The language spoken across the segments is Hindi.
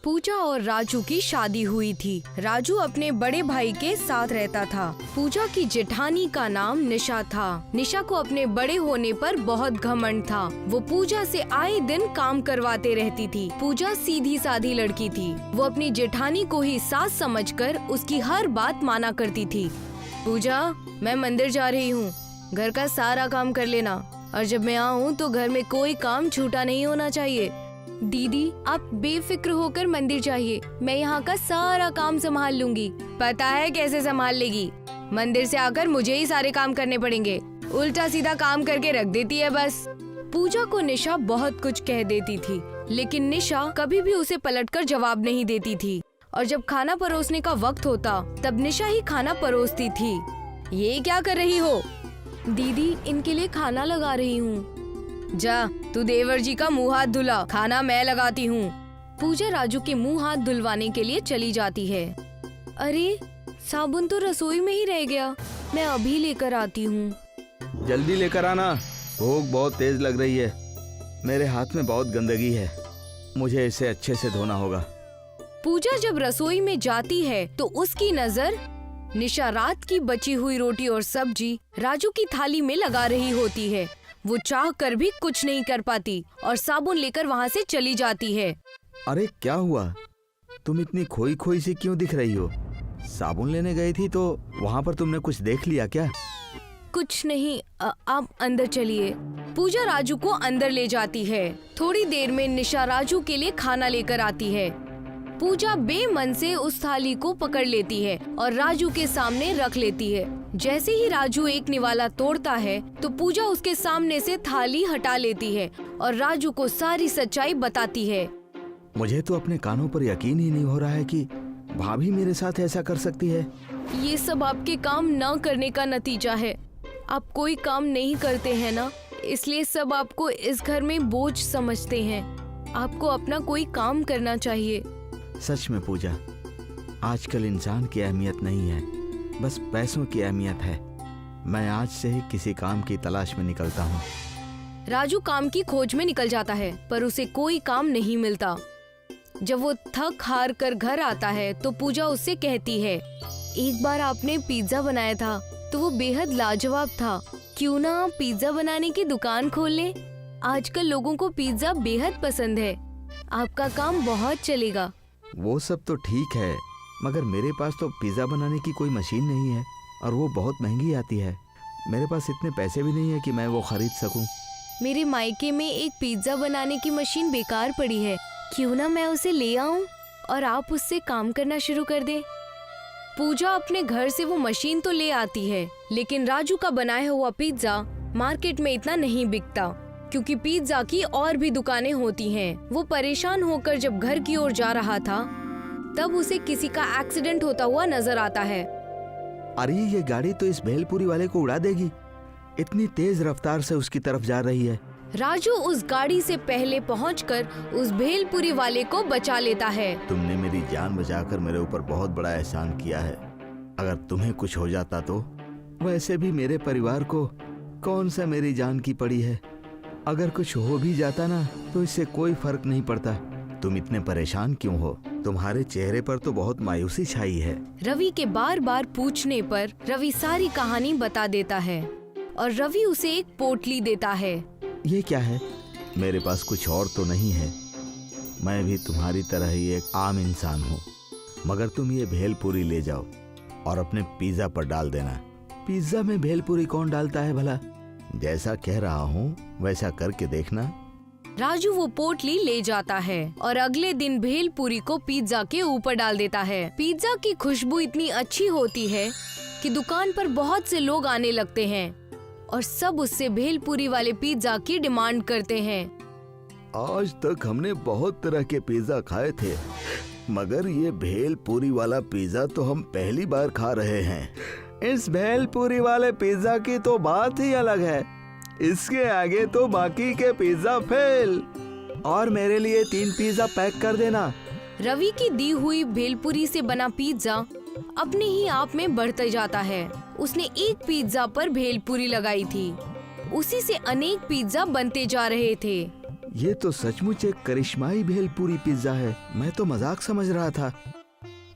पूजा और राजू की शादी हुई थी। राजू अपने बड़े भाई के साथ रहता था। पूजा की जेठानी का नाम निशा था। निशा को अपने बड़े होने पर बहुत घमंड था। वो पूजा से आए दिन काम करवाते रहती थी। पूजा सीधी सादी लड़की थी। वो अपनी जेठानी को ही सास समझकर उसकी हर बात माना करती थी। पूजा, मैं मंदिर जा रही हूँ, घर का सारा काम कर लेना, और जब मैं आऊँ तो घर में कोई काम छूटा नहीं होना चाहिए। दीदी, आप बेफिक्र होकर मंदिर जाइए, मैं यहाँ का सारा काम संभाल लूंगी। पता है कैसे संभाल लेगी? मंदिर से आकर मुझे ही सारे काम करने पड़ेंगे। उल्टा सीधा काम करके रख देती है बस। पूजा को निशा बहुत कुछ कह देती थी, लेकिन निशा कभी भी उसे पलटकर जवाब नहीं देती थी। और जब खाना परोसने का वक्त होता तब निशा ही खाना परोसती थी। ये क्या कर रही हो? दीदी, इनके लिए खाना लगा रही हूँ। जा, तू देवर जी का मुंह हाथ धुला, खाना मैं लगाती हूँ। पूजा राजू के मुंह हाथ धुलवाने के लिए चली जाती है। अरे, साबुन तो रसोई में ही रह गया, मैं अभी लेकर आती हूँ। जल्दी लेकर आना, भूख बहुत तेज लग रही है। मेरे हाथ में बहुत गंदगी है, मुझे इसे अच्छे से धोना होगा। पूजा जब रसोई में जाती है तो उसकी नजर निशा रात की बची हुई रोटी और सब्जी राजू की थाली में लगा रही होती है। वो चाह कर भी कुछ नहीं कर पाती और साबुन लेकर वहाँ से चली जाती है। अरे क्या हुआ? तुम इतनी खोई खोई सी क्यों दिख रही हो? साबुन लेने गई थी तो वहाँ पर तुमने कुछ देख लिया क्या? कुछ नहीं, आप अंदर चलिए। पूजा राजू को अंदर ले जाती है। थोड़ी देर में निशा राजू के लिए खाना लेकर आती है। पूजा बेमन से उस थाली को पकड़ लेती है और राजू के सामने रख लेती है। जैसे ही राजू एक निवाला तोड़ता है तो पूजा उसके सामने से थाली हटा लेती है और राजू को सारी सच्चाई बताती है। मुझे तो अपने कानों पर यकीन ही नहीं हो रहा है कि भाभी मेरे साथ ऐसा कर सकती है। ये सब आपके काम न करने का नतीजा है। आप कोई काम नहीं करते हैं ना, इसलिए सब आपको इस घर में बोझ समझते हैं। आपको अपना कोई काम करना चाहिए। सच में पूजा, आजकल इंसान की अहमियत नहीं है, बस पैसों की अहमियत है। मैं आज से ही किसी काम की तलाश में निकलता हूँ। राजू काम की खोज में निकल जाता है पर उसे कोई काम नहीं मिलता। जब वो थक हार कर घर आता है तो पूजा उससे कहती है, एक बार आपने पिज्जा बनाया था तो वो बेहद लाजवाब था। क्यों ना आप पिज्जा बनाने की दुकान खोल लें? आजकल लोगों को पिज्जा बेहद पसंद है। आपका काम बहुत चलेगा। वो सब तो ठीक है, मगर मेरे पास तो पिज्जा बनाने की कोई मशीन नहीं है और वो बहुत महंगी आती है। मेरे पास इतने पैसे भी नहीं है कि मैं वो खरीद सकूं। मेरे मायके में एक पिज्जा बनाने की मशीन बेकार पड़ी है, क्यों ना मैं उसे ले आऊं और आप उससे काम करना शुरू कर दें। पूजा अपने घर से वो मशीन तो ले आती है, लेकिन राजू का बनाया हुआ पिज्जा मार्केट में इतना नहीं बिकता, क्योंकि पिज्जा की और भी दुकानें होती हैं। वो परेशान होकर जब घर की ओर जा रहा था तब उसे किसी का एक्सीडेंट होता हुआ नजर आता है। अरे ये गाड़ी तो इस भेलपुरी वाले को उड़ा देगी, इतनी तेज रफ्तार से उसकी तरफ जा रही है। राजू उस गाड़ी से पहले पहुंचकर उस भेलपुरी वाले को बचा लेता है। तुमने मेरी जान बचाकर मेरे ऊपर बहुत बड़ा एहसान किया है। अगर तुम्हें कुछ हो जाता तो? वैसे भी मेरे परिवार को कौन सा मेरी जान की पड़ी है। अगर कुछ हो भी जाता ना तो इससे कोई फर्क नहीं पड़ता। तुम इतने परेशान क्यों हो? तुम्हारे चेहरे पर तो बहुत मायूसी छाई है। रवि के बार बार पूछने पर रवि सारी कहानी बता देता है और रवि उसे एक पोटली देता है। ये क्या है? मेरे पास कुछ और तो नहीं है। मैं भी तुम्हारी तरह ही एक आम इंसान हूँ, मगर तुम ये भेलपुरी ले जाओ और अपने पिज्जा पर डाल देना। पिज्जा में भेलपुरी कौन डालता है भला? जैसा कह रहा हूँ वैसा करके देखना। राजू वो पोटली ले जाता है और अगले दिन भेलपुरी को पिज्जा के ऊपर डाल देता है। पिज्जा की खुशबू इतनी अच्छी होती है कि दुकान पर बहुत से लोग आने लगते हैं और सब उससे भेलपुरी वाले पिज्जा की डिमांड करते हैं। आज तक हमने बहुत तरह के पिज्जा खाए थे, मगर ये भेलपुरी वाला पिज्जा तो हम पहली बार खा रहे हैं। इस भेलपुरी वाले पिज्जा की तो बात ही अलग है। इसके आगे तो बाकी के पिज्जा फेल। और मेरे लिए 3 पिज्जा पैक कर देना। रवि की दी हुई भेलपुरी से बना पिज्जा अपने ही आप में बढ़ता जाता है। उसने एक पिज्जा पर भेलपुरी लगाई थी, उसी से अनेक पिज्जा बनते जा रहे थे। ये तो सचमुच एक करिश्माई भेलपूरी पिज्जा है। मैं तो मजाक समझ रहा था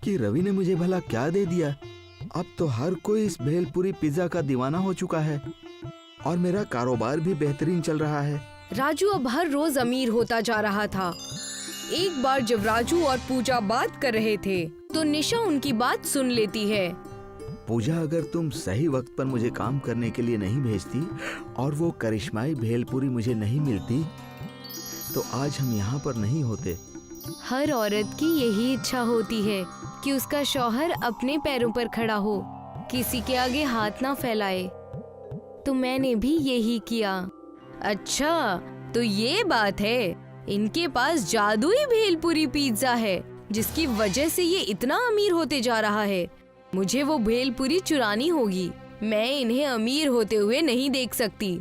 कि रवि ने मुझे भला क्या दे दिया। अब तो हर कोई इस भेलपूरी पिज्जा का दीवाना हो चुका है और मेरा कारोबार भी बेहतरीन चल रहा है। राजू अब हर रोज अमीर होता जा रहा था। एक बार जब राजू और पूजा बात कर रहे थे तो निशा उनकी बात सुन लेती है। पूजा, अगर तुम सही वक्त पर मुझे काम करने के लिए नहीं भेजती और वो करिश्माई भेलपूरी मुझे नहीं मिलती तो आज हम यहाँ पर नहीं होते। हर औरत की यही इच्छा होती है कि उसका शौहर अपने पैरों पर खड़ा हो, किसी के आगे हाथ ना फैलाए। तो मैंने भी यही किया। अच्छा, तो ये बात है। इनके पास जादुई भेलपूरी पिज्जा है जिसकी वजह से ये इतना अमीर होते जा रहा है। मुझे वो भेलपूरी चुरानी होगी। मैं इन्हें अमीर होते हुए नहीं देख सकती।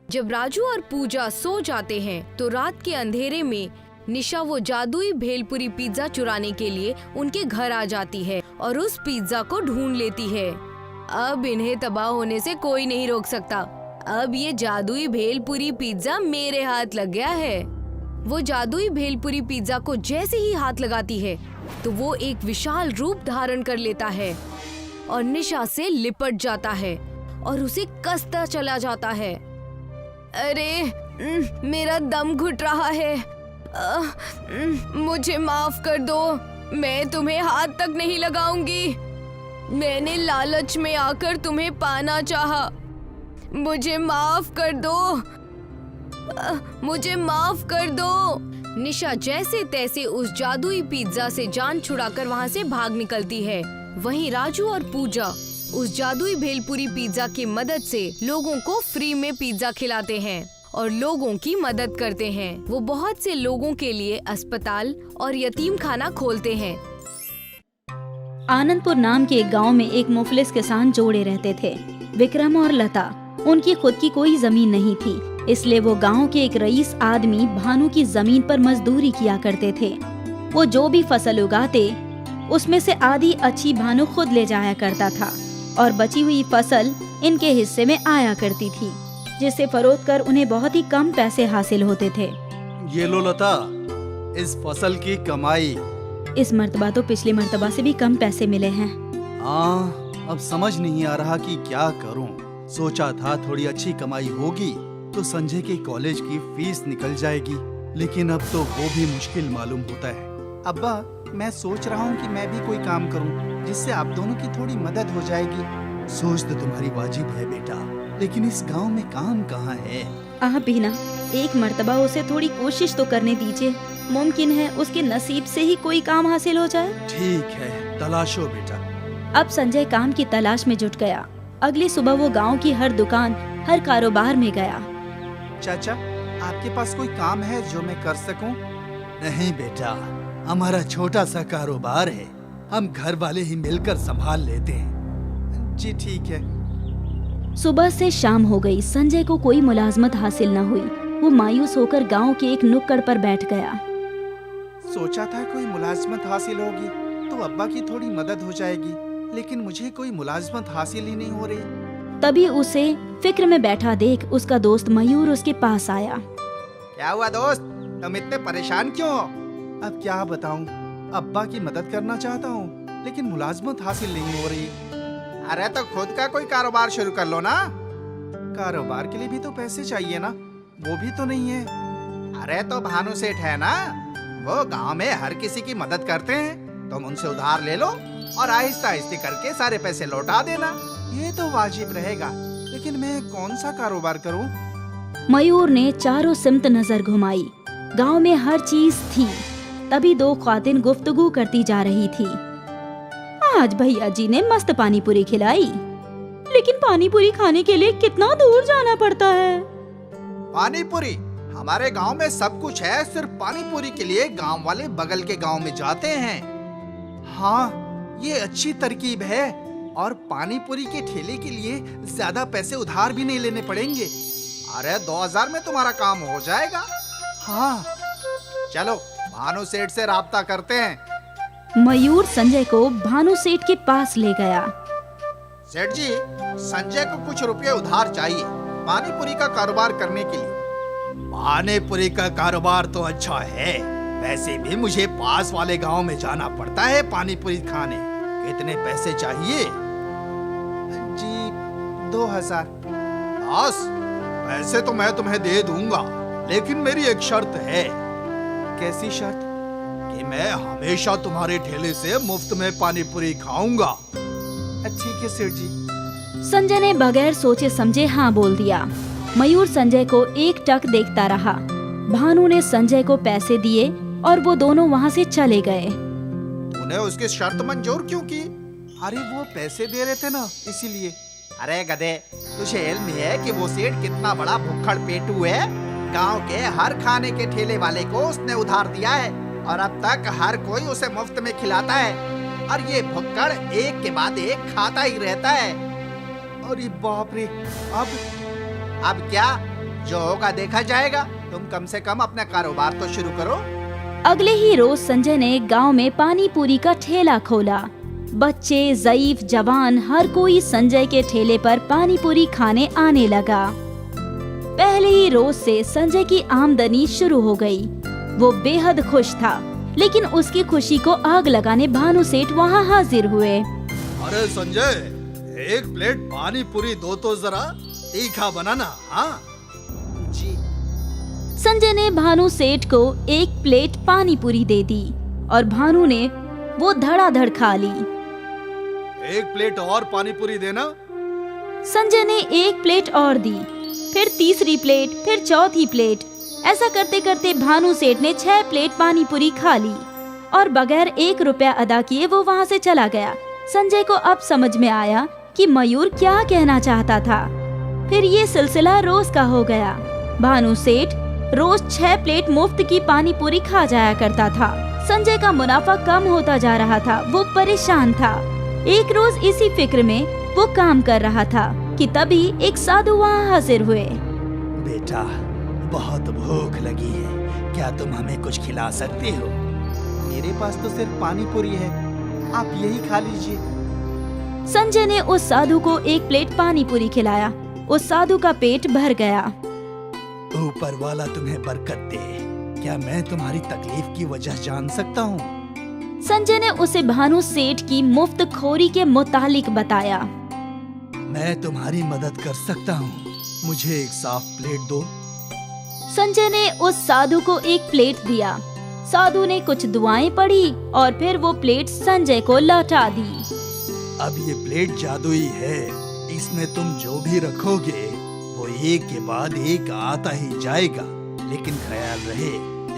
जब राजू और पूजा सो जाते हैं तो रात के अंधेरे में निशा वो जादुई भेलपूरी पिज्जा चुराने के लिए उनके घर आ जाती है और उस पिज्जा को ढूंढ लेती है। अब इन्हें तबाह होने से कोई नहीं रोक सकता। अब ये जादुई भेलपूरी पिज्जा मेरे हाथ लग गया है। वो जादुई भेलपूरी पिज्जा को जैसे ही हाथ लगाती है तो वो एक विशाल रूप धारण कर लेता है और निशा से लिपट जाता है और उसे कसता चला जाता है। अरे मेरा दम घुट रहा है। मुझे माफ कर दो, मैं तुम्हें हाथ तक नहीं लगाऊंगी। मैंने लालच में आकर तुम्हें पाना चाहा। मुझे माफ कर दो, मुझे माफ कर दो। निशा जैसे तैसे उस जादुई पिज्जा से जान छुड़ाकर वहाँ से भाग निकलती है। वहीं राजू और पूजा उस जादुई भेलपूरी पिज्जा की मदद से लोगों को फ्री में पिज्जा खिलाते हैं और लोगों की मदद करते हैं। वो बहुत से लोगों के लिए अस्पताल और यतीम खाना खोलते हैं। आनंदपुर नाम के एक गांव में एक मुफलिस किसान जोड़े रहते थे, विक्रम और लता। उनकी खुद की कोई जमीन नहीं थी, इसलिए वो गांव के एक रईस आदमी भानु की जमीन पर मजदूरी किया करते थे। वो जो भी फसल उगाते उसमें से आधी अच्छी भानु खुद ले जाया करता था और बची हुई फसल इनके हिस्से में आया करती थी, जिसे फरोख्त कर उन्हें बहुत ही कम पैसे हासिल होते थे। ये लो लता, इस फसल की कमाई। इस मर्तबा तो पिछली मर्तबा से भी कम पैसे मिले हैं। हाँ, अब समझ नहीं आ रहा कि क्या करूं। सोचा था थोड़ी अच्छी कमाई होगी तो संजय के कॉलेज की फीस निकल जाएगी, लेकिन अब तो वो भी मुश्किल मालूम होता है। अब्बा, मैं सोच रहा हूँ कि मैं भी कोई काम करूँ जिससे आप दोनों की थोड़ी मदद हो जाएगी। सोच तो तुम्हारी वाजिब है बेटा, लेकिन इस गांव में काम कहाँ है? आप भी ना एक मर्तबा उसे थोड़ी कोशिश तो करने दीजिए। मुमकिन है उसके नसीब से ही कोई काम हासिल हो जाए। ठीक है, तलाशो बेटा। अब संजय काम की तलाश में जुट गया। अगली सुबह वो गांव की हर दुकान, हर कारोबार में गया। चाचा, आपके पास कोई काम है जो मैं कर सकूं? नहीं बेटा, हमारा छोटा सा कारोबार है, हम घर वाले ही मिलकर संभाल लेते हैं। जी ठीक है। सुबह से शाम हो गई, संजय को कोई मुलाजमत हासिल न हुई। वो मायूस होकर गांव के एक नुक्कड़ पर बैठ गया। सोचा था कोई मुलाजमत हासिल होगी तो अब्बा की थोड़ी मदद हो जाएगी, लेकिन मुझे कोई मुलाजमत हासिल ही नहीं हो रही। तभी उसे फिक्र में बैठा देख उसका दोस्त मयूर उसके पास आया। क्या हुआ दोस्त, तुम इतने परेशान क्यों हो? अब क्या बताऊं, अब्बा की मदद करना चाहता हूं, लेकिन मुलाजमत हासिल नहीं हो रही। अरे तो खुद का कोई कारोबार शुरू कर लो ना। कारोबार के लिए भी तो पैसे चाहिए ना, वो भी तो नहीं है। अरे तो भानु सेठ है ना, वो गांव में हर किसी की मदद करते हैं। तुम उनसे उधार ले लो और आहिस्ता आहिस्ता करके सारे पैसे लौटा देना। ये तो वाजिब रहेगा, लेकिन मैं कौन सा कारोबार करूं? मयूर ने चारों सिमत नजर घुमाई। गांव में हर चीज थी। तभी दो ख्वातिन गुफ्तगू करती जा रही थी। आज भैया जी ने मस्त पानी पूरी खिलाई, लेकिन पानी पूरी खाने के लिए कितना दूर जाना पड़ता है। पानी पूरी? हमारे गांव में सब कुछ है, सिर्फ पानी पूरी के लिए गांव वाले बगल के गांव में जाते हैं। हाँ, ये अच्छी तरकीब है और पानी पूरी के ठेले के लिए ज्यादा पैसे उधार भी नहीं लेने पड़ेंगे। अरे 2000 में तुम्हारा काम हो जाएगा। हाँ चलो भानु सेठ से राब्ता करते हैं। मयूर संजय को भानु सेठ के पास ले गया। सेठ जी, संजय को कुछ रुपए उधार चाहिए पानी पूरी का कारोबार करने के लिए। पानी पूरी का कारोबार तो अच्छा है, वैसे भी मुझे पास वाले गांव में जाना पड़ता है पानी पूरी खाने। कितने पैसे चाहिए? जी 2000। बस, पैसे तो मैं तुम्हें दे दूंगा, लेकिन मेरी एक शर्त है। कैसी शर्त? कि मैं हमेशा तुम्हारे ठेले से मुफ्त में पानी पूरी खाऊंगा। ठीक है सेठ जी। संजय ने बगैर सोचे समझे हाँ बोल दिया। मयूर संजय को एक टक देखता रहा। भानु ने संजय को पैसे दिए और वो दोनों वहाँ से चले गए। तूने उसकी शर्त मंजूर क्यों की? अरे वो पैसे दे रहे थे ना, इसीलिए। अरे गधे, तुझे इल्म है कि वो सेठ कितना बड़ा भुक्खड़ पेटू है? गांव के हर खाने के ठेले वाले को उसने उधार दिया है और अब तक हर कोई उसे मुफ्त में खिलाता है, और ये भुक्कड़ एक के बाद एक खाता ही रहता है। अरे बाप रे, अब क्या? जो होगा देखा जाएगा। तुम कम से कम अपना कारोबार तो शुरू करो। अगले ही रोज संजय ने गांव में पानी पूरी का ठेला खोला। बच्चे, ज़ईफ, जवान हर कोई संजय के ठेले पर पानी पूरी खाने आने लगा। पहले ही रोज से संजय की आमदनी शुरू हो गई। वो बेहद खुश था, लेकिन उसकी खुशी को आग लगाने भानु सेठ वहाँ हाजिर हुए। अरे संजय, एक प्लेट पानी पूरी दो तो जरा, तीखा बनाना। हाँ जी। संजय ने भानु सेठ को एक प्लेट पानी पूरी दे दी और भानु ने वो धड़ाधड़ खा ली। एक प्लेट और पानी पूरी देना। संजय ने एक प्लेट और दी, फिर तीसरी प्लेट, फिर चौथी प्लेट। ऐसा करते करते भानु सेठ ने 6 प्लेट पानी पूरी खा ली और बगैर 1 रुपया अदा किए वो वहाँ से चला गया। संजय को अब समझ में आया कि मयूर क्या कहना चाहता था। फिर ये सिलसिला रोज का हो गया। भानु सेठ रोज 6 प्लेट मुफ्त की पानी पूरी खा जाया करता था। संजय का मुनाफा कम होता जा रहा था। वो परेशान था। एक रोज इसी फिक्र में वो काम कर रहा था कि तभी एक साधु वहाँ हाजिर हुए। बेटा, बहुत भूख लगी है, क्या तुम हमें कुछ खिला सकते हो? मेरे पास तो सिर्फ पानी पूरी है, आप यही खा लीजिए। संजय ने उस साधु को एक प्लेट पानी पूरी खिलाया। उस साधु का पेट भर गया। ऊपर वाला तुम्हें बरकत दे। क्या मैं तुम्हारी तकलीफ की वजह जान सकता हूँ? संजय ने उसे भानु सेठ की मुफ्त खोरी के मुतालिक बताया। मैं तुम्हारी मदद कर सकता हूँ, मुझे एक साफ प्लेट दो। संजय ने उस साधु को एक प्लेट दिया। साधु ने कुछ दुआएं पढ़ी और फिर वो प्लेट संजय को लौटा दी। अब ये प्लेट जादुई है, इसमें तुम जो भी रखोगे वो एक के बाद एक आता ही जाएगा, लेकिन ख्याल रहे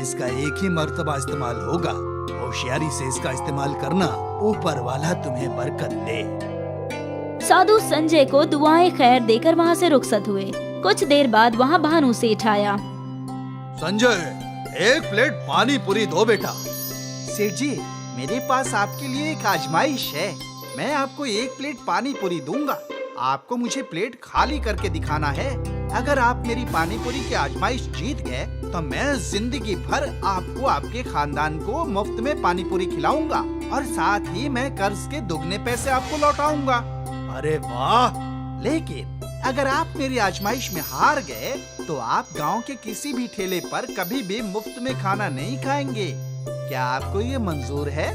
इसका एक ही मर्तबा इस्तेमाल होगा। होशियारी से इसका इस्तेमाल करना, ऊपर वाला तुम्हें बरकत दे। साधु संजय को दुआएं खैर देकर वहाँ से रुखसत हुए। कुछ देर बाद वहाँ भानु सेठ आया। संजय, एक प्लेट पानी पूरी दो बेटा। सेठ जी, मेरे पास आपके लिए एक आजमाइश है। मैं आपको एक प्लेट पानी पूरी दूंगा। आपको मुझे प्लेट खाली करके दिखाना है। अगर आप मेरी पानी पूरी की आजमाइश जीत गए तो मैं जिंदगी भर आपको, आपके खानदान को मुफ्त में पानी पूरी खिलाऊंगा और साथ ही मैं कर्ज के दुगने पैसे आपको लौटाऊंगा। अरे वाह! लेकिन अगर आप मेरी आजमाइश में हार गए तो आप गांव के किसी भी ठेले पर कभी भी मुफ्त में खाना नहीं खाएंगे। क्या आपको ये मंजूर है?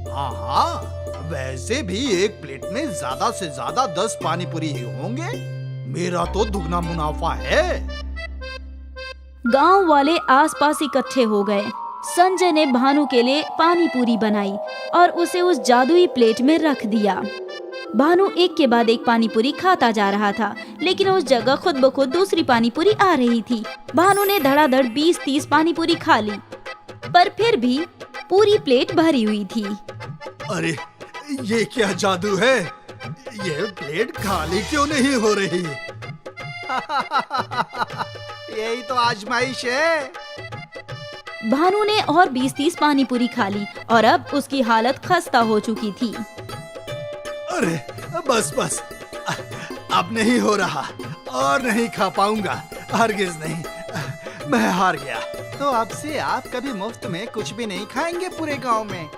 हाँ, वैसे भी एक प्लेट में ज्यादा से ज्यादा 10 पानी पूरी ही होंगे। मेरा तो दुगना मुनाफा है। गांव वाले आसपास इकट्ठे हो गए। संजय ने भानु के लिए पानी पूरी बनाई और उसे उस जादुई प्लेट में रख दिया। भानु एक के बाद एक पानी पूरी खाता जा रहा था, लेकिन उस जगह खुद ब खुद दूसरी पानी पूरी आ रही थी। भानु ने धड़ाधड़ 20-30 पानी पूरी खा ली, पर फिर भी पूरी प्लेट भरी हुई थी। अरे ये क्या जादू है? ये प्लेट खाली क्यों नहीं हो रही? यही तो आजमाइश है। भानु ने और 20-30 पानी पूरी खा ली और अब उसकी हालत खस्ता हो चुकी थी। अरे बस, अब नहीं हो रहा और नहीं खा पाऊंगा, हरगिज नहीं, मैं हार गया। तो अब से आप कभी मुफ्त में कुछ भी नहीं खाएंगे पूरे गांव में?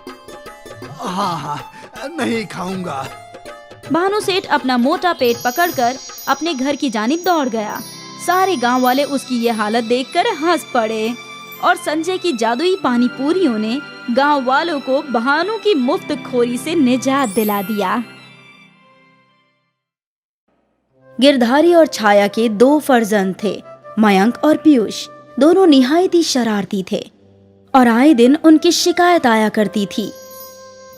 हाँ, नहीं खाऊंगा। भानु सेठ अपना मोटा पेट पकड़कर अपने घर की जानिब दौड़ गया। सारे गांव वाले उसकी ये हालत देखकर हंस पड़े और संजय की जादुई पानी पूरियों ने गांव वालों को भानु की मुफ्त खोरी से निजात दिला दिया। गिरधारी और छाया के 2 फर्जंद थे, मयंक और पीयूष। दोनों निहायत ही शरारती थे और आए दिन उनकी शिकायत आया करती थी।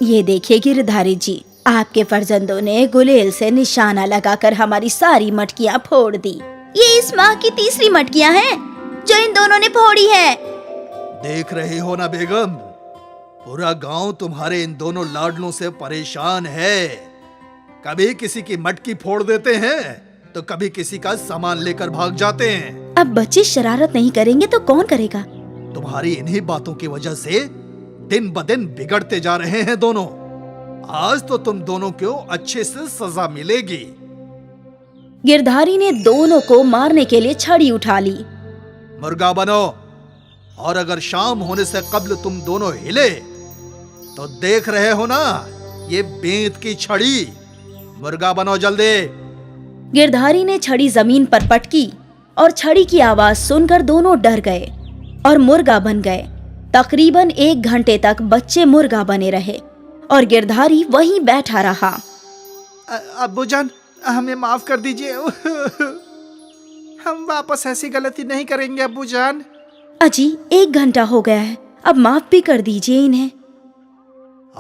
ये देखिए गिरधारी जी, आपके फर्जंदों ने गुलेल से निशाना लगाकर हमारी सारी मटकियां फोड़ दी। ये इस माह की तीसरी मटकियां हैं जो इन दोनों ने फोड़ी है। देख रही हो ना बेगम, पूरा गांव तुम्हारे इन दोनों लाडलों से परेशान है। कभी किसी की मटकी फोड़ देते हैं तो कभी किसी का सामान लेकर भाग जाते हैं। अब बच्चे शरारत नहीं करेंगे तो कौन करेगा? तुम्हारी इन्हीं बातों की वजह से दिन ब दिन बिगड़ते जा रहे हैं दोनों। आज तो तुम दोनों को अच्छे से सजा मिलेगी। गिरधारी ने दोनों को मारने के लिए छड़ी उठा ली। मुर्गा बनो, और अगर शाम होने से कब्ल तुम दोनों हिले तो देख रहे हो ना ये बेंत की छड़ी। मुर्गा बनो जल्दी। गिरधारी ने छड़ी जमीन पर पटकी और छड़ी की आवाज सुनकर दोनों डर गए और मुर्गा बन गए। तकरीबन 1 घंटे तक बच्चे मुर्गा बने रहे और गिरधारी वहीं बैठा रहा। अब्बूजान, हमें माफ कर दीजिए। हम वापस ऐसी गलती नहीं करेंगे अब्बूजान। अजी 1 घंटा हो गया है, अब माफ भी कर दीजिए इन्हें।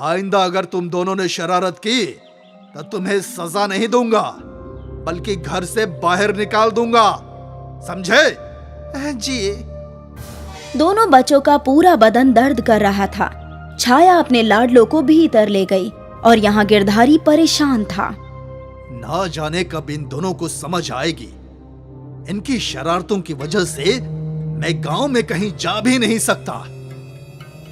आइंदा अगर तुम दोनों ने शरारत की तो तुम्हें सजा नहीं दूंगा, बल्कि घर से बाहर निकाल दूंगा, समझे? जी। दोनों बच्चों का पूरा बदन दर्द कर रहा था। छाया अपने लाडलों को भीतर ले गई और यहाँ गिरधारी परेशान था। ना जाने कब इन दोनों को समझ आएगी। इनकी शरारतों की वजह से मैं गांव में कहीं जा भी नहीं सकता।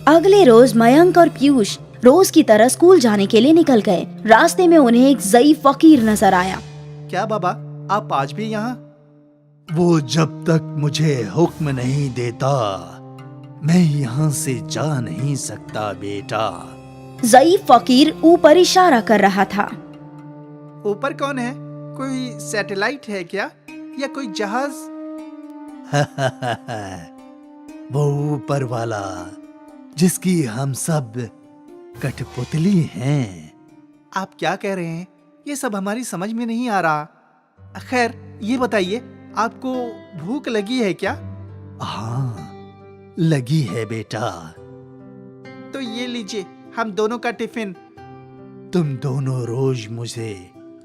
अगले रोज मयंक और पीयूष रोज की तरह स्कूल जाने के लिए निकल गए। रास्ते में उन्हें एक ज़ईफ फकीर नजर आया। क्या बाबा, आप आज भी यहाँ? वो जब तक मुझे हुक्म नहीं देता मैं यहाँ से जा नहीं सकता बेटा। ज़ईफ फकीर ऊपर इशारा कर रहा था। ऊपर कौन है? कोई सैटेलाइट है क्या, या कोई जहाज? वो ऊपर वाला जिसकी हम सब कठपुतली हैं। आप क्या कह रहे हैं? ये सब हमारी समझ में नहीं आ रहा। खैर, ये बताइए, आपको भूख लगी है क्या? हाँ, लगी है बेटा। तो ये लीजिए हम दोनों का टिफिन। तुम दोनों रोज मुझे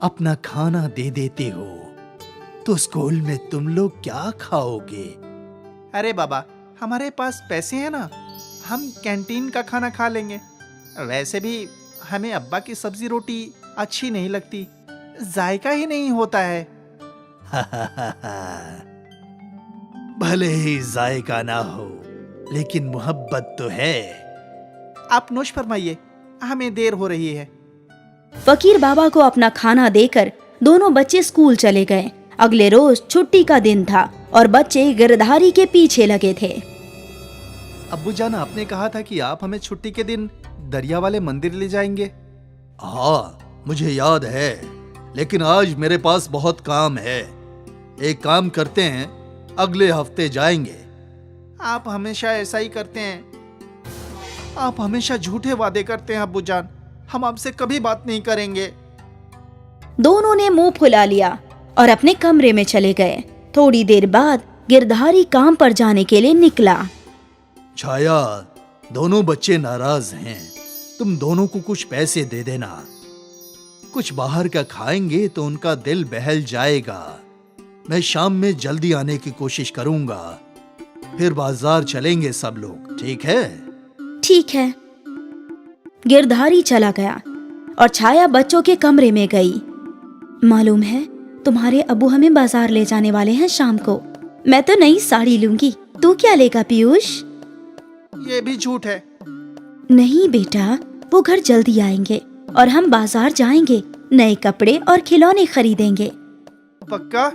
अपना खाना दे देते हो, तो स्कूल में तुम लोग क्या खाओगे? अरे बाबा, हमारे पास पैसे हैं ना, हम कैंटीन का खाना खा लेंगे। वैसे भी हमें अब्बा की सब्जी रोटी अच्छी नहीं लगती, जायका ही नहीं होता है। भले ही जायका ना हो, लेकिन मोहब्बत तो है। आप नोश फरमाइए, हमें देर हो रही है। फकीर बाबा को अपना खाना देकर दोनों बच्चे स्कूल चले गए। अगले रोज छुट्टी का दिन था और बच्चे गिरधारी के पीछे लगे थे। अब्बूजान, आपने कहा था कि आप हमें छुट्टी के दिन दरिया वाले मंदिर ले जाएंगे। हाँ, मुझे याद है, लेकिन आज मेरे पास बहुत काम है। एक काम करते हैं, अगले हफ्ते जाएंगे। आप हमेशा ऐसा ही करते हैं। आप हमेशा झूठे वादे करते हैं अब्बूजान। हम आपसे कभी बात नहीं करेंगे। दोनों ने मुंह फुला लिया और अपने कमरे में चले गए। थोड़ी देर बाद गिरधारी काम पर जाने के लिए निकला। छाया, दोनों बच्चे नाराज हैं। तुम दोनों को कुछ पैसे दे देना। कुछ बाहर का खाएंगे तो उनका दिल बहल जाएगा। मैं शाम में जल्दी आने की कोशिश करूंगा, फिर बाजार चलेंगे सब लोग, ठीक है? ठीक है। गिरधारी चला गया और छाया बच्चों के कमरे में गई। मालूम है, तुम्हारे अबू हमें बाजार ले जाने वाले हैं शाम को। मैं तो नई साड़ी लूंगी, तू क्या लेगा पीयूष? ये भी झूठ है। नहीं बेटा, वो घर जल्दी आएंगे और हम बाजार जाएंगे, नए कपड़े और खिलौने खरीदेंगे। पक्का?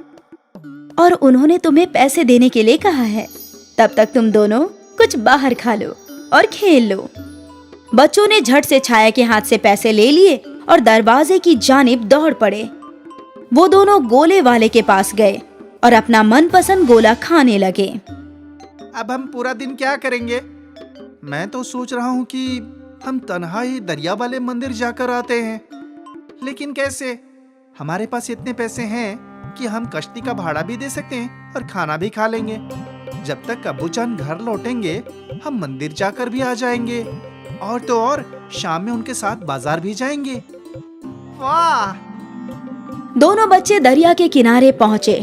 और उन्होंने तुम्हें पैसे देने के लिए कहा है। तब तक तुम दोनों कुछ बाहर खा लो और खेल लो। बच्चों ने झट से छाया के हाथ से पैसे ले लिए और दरवाजे की जानिब दौड़ पड़े। वो दोनों गोले वाले के पास गए और अपना मनपसंद गोला खाने लगे। अब हम पूरा दिन क्या करेंगे? मैं तो सोच रहा हूँ कि हम तन्हा ही दरिया वाले मंदिर जाकर आते हैं। लेकिन कैसे? हमारे पास इतने पैसे हैं कि हम कश्ती का भाड़ा भी दे सकते हैं और खाना भी खा लेंगे। जब तक अब्बूजान घर लौटेंगे हम मंदिर जाकर भी आ जाएंगे, और तो और शाम में उनके साथ बाजार भी जाएंगे। वाह! दोनों बच्चे दरिया के किनारे पहुंचे।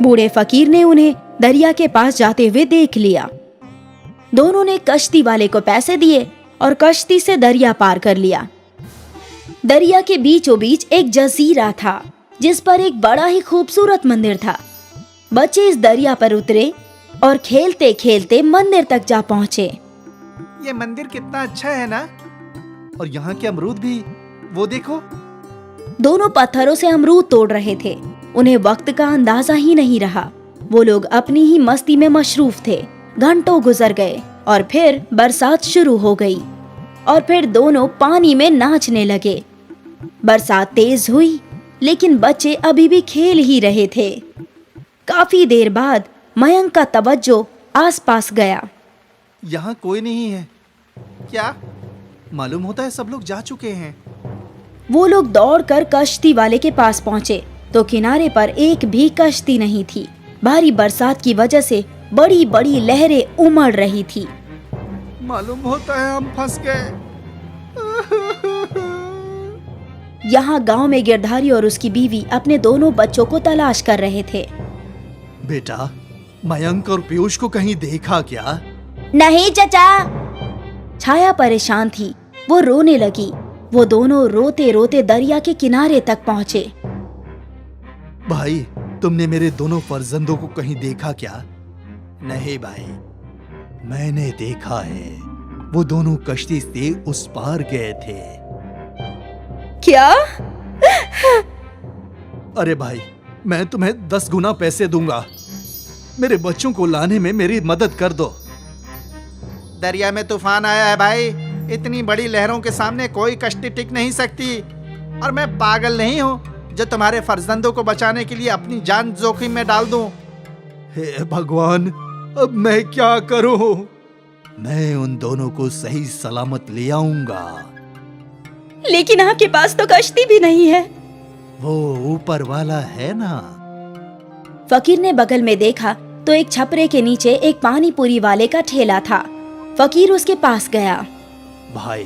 बूढ़े फकीर ने उन्हें दरिया के पास जाते हुए देख लिया। दोनों ने कश्ती वाले को पैसे दिए और कश्ती से दरिया पार कर लिया। दरिया के बीचों बीच एक जजीरा था जिस पर एक बड़ा ही खूबसूरत मंदिर था। बच्चे इस दरिया पर उतरे और खेलते खेलते मंदिर तक जा पहुंचे। ये मंदिर कितना अच्छा है ना? और यहाँ के अमरूद भी, वो देखो। दोनों पत्थरों से अमरूद तोड़ रहे थे। उन्हें वक्त का अंदाजा ही नहीं रहा। वो लोग अपनी ही मस्ती में मशरूफ थे। घंटों गुजर गए और फिर बरसात शुरू हो गई और फिर दोनों पानी में नाचने लगे। बरसात तेज हुई लेकिन बच्चे अभी भी खेल ही रहे थे। काफी देर बाद मयंक का तवज्जो आसपास गया। यहाँ कोई नहीं है क्या? मालूम होता है सब लोग जा चुके हैं। वो लोग दौड़कर कश्ती वाले के पास पहुंचे तो किनारे पर एक भी कश्ती नहीं थी। भारी बरसात की वजह से बड़ी बड़ी लहरें उमड़ रही थी। मालूम होता है हम फंस गए। यहाँ गांव में गिरधारी और उसकी बीवी अपने दोनों बच्चों को तलाश कर रहे थे। बेटा, मयंक और पीयूष को कहीं देखा क्या? नहीं चाचा। छाया परेशान थी। वो रोने लगी। वो दोनों रोते रोते दरिया के किनारे तक पहुंचे। भाई, तुमने मेरे दोनों फर्जंदों को कहीं देखा क्या? नहीं भाई, मैंने देखा है। वो दोनों कश्ती से उस पार गए थे। क्या? अरे भाई, मैं तुम्हें 10 गुना पैसे दूंगा। मेरे बच्चों को लाने में मेरी मदद कर दो। दरिया में तूफान आया है भाई। इतनी बड़ी लहरों के सामने कोई कश्ती टिक नहीं सकती। और मैं पागल नहीं हूँ जो तुम्हारे फर्जंदों को बचाने के लिए अपनी जान जोखिम में डाल दूं। हे भगवान, अब मैं क्या करूं? मैं उन दोनों को सही सलामत ले आऊंगा। लेकिन आपके पास तो कश्ती भी नहीं है। वो ऊपर वाला है ना। फकीर ने बगल में देखा तो एक छपरे के नीचे एक पानी पूरी वाले का ठेला था। फकीर उसके पास गया। भाई,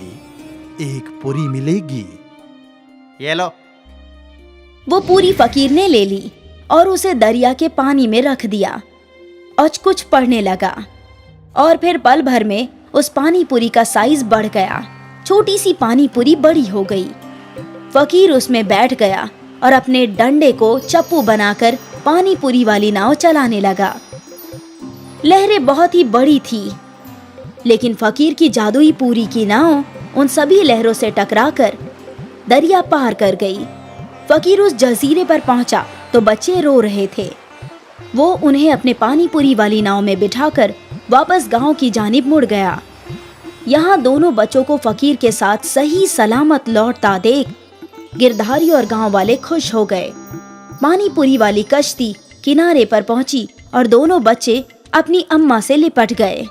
एक पूरी मिलेगी? ये लो। वो पूरी फकीर ने ले ली और उसे दरिया के पानी में रख दिया और कुछ पढ़ने लगा। और फिर पल भर में उस पानी पूरी का साइज बढ़ गया। छोटी सी पानी पूरी बड़ी हो गई। फकीर उसमें बैठ गया और अपने डंडे को चप्पू बनाकर पानी पूरी वाली नाव चलाने लगा। लहरें बहुत ही बड़ी थी लेकिन फकीर की जादुई पूरी की नाव उन सभी लहरों से टकराकर दरिया पार कर गई। फकीर उस जजीरे पर पहुंचा तो बच्चे रो रहे थे। वो उन्हें अपने पानी पूरी वाली नाव में बिठाकर वापस गांव की जानिब मुड़ गया। यहाँ दोनों बच्चों को फकीर के साथ सही सलामत लौटता देख गिरधारी और गांव वाले खुश हो गए। पानी पूरी वाली कश्ती किनारे पर पहुंची और दोनों बच्चे अपनी अम्मा से लिपट गए।